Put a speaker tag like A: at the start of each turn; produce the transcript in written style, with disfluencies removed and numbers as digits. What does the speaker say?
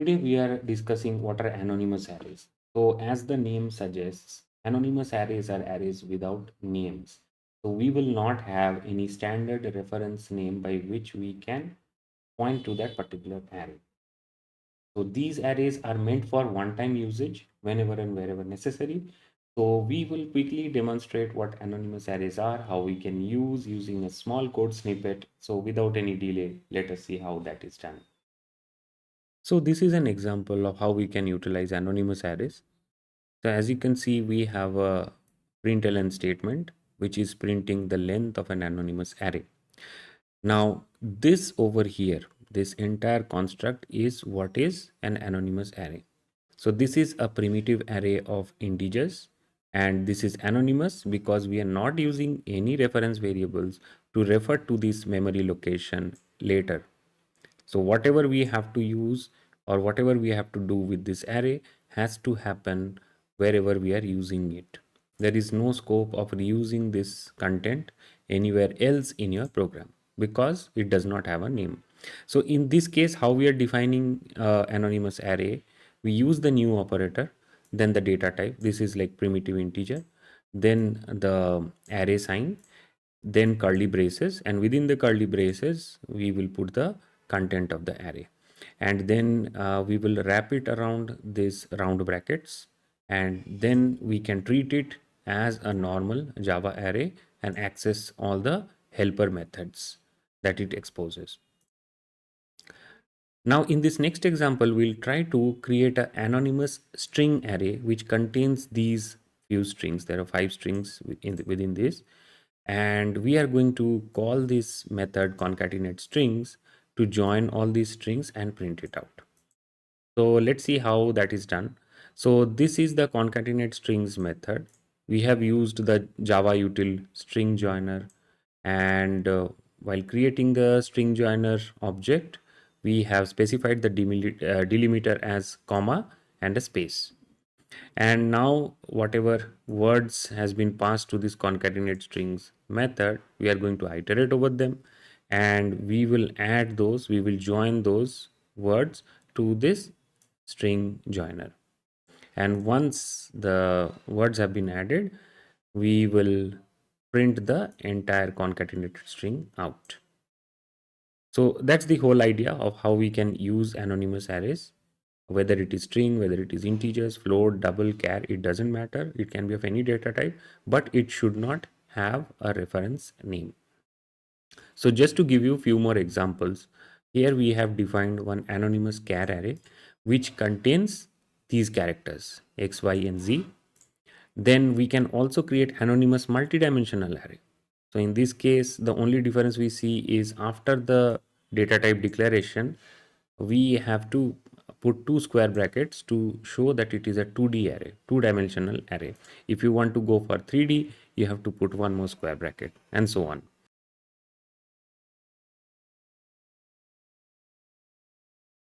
A: Today we are discussing what are anonymous arrays. So as the name suggests, anonymous arrays are arrays without names. So we will not have any standard reference name by which we can point to that particular array. So these arrays are meant for one-time usage whenever and wherever necessary. So we will quickly demonstrate what anonymous arrays are, how we can use using a small code snippet. So without any delay, let us see how that is done. So this is an example of how we can utilize anonymous arrays. So as you can see, we have a println statement, which is printing the length of an anonymous array. Now, this over here, this entire construct is what is an anonymous array. So this is a primitive array of integers, and this is anonymous because we are not using any reference variables to refer to this memory location later. So whatever we have to use or whatever we have to do with this array has to happen wherever we are using it. There is no scope of reusing this content anywhere else in your program because it does not have a name. So in this case, how we are defining anonymous array, we use the new operator, then the data type. This is like primitive integer, then the array sign, then curly braces, and within the curly braces we will put the content of the array, and then we will wrap it around these round brackets, and then we can treat it as a normal Java array and access all the helper methods that it exposes. Now in this next example, we'll try to create an anonymous string array which contains these few strings. There are 5 strings within this, and we are going to call this method concatenate strings to join all these strings and print it out. So let's see how that is done. So this is the concatenate strings method. We have used the Java util string joiner, and while creating the string joiner object, we have specified the delimiter as comma and a space. And now whatever words has been passed to this concatenate strings method, we are going to iterate over them, and we will add those, we will join those words to this string joiner. And once the words have been added, we will print the entire concatenated string out. So that's the whole idea of how we can use anonymous arrays, whether it is string, whether it is integers, float, double, char, it doesn't matter. It can be of any data type, but it should not have a reference name. So just to give you a few more examples, here we have defined one anonymous char array which contains these characters x, y, and z. Then we can also create anonymous multidimensional array. So in this case, the only difference we see is after the data type declaration, we have to put 2 square brackets to show that it is a 2D array, 2-dimensional array. If you want to go for 3D, you have to put one more square bracket, and so on.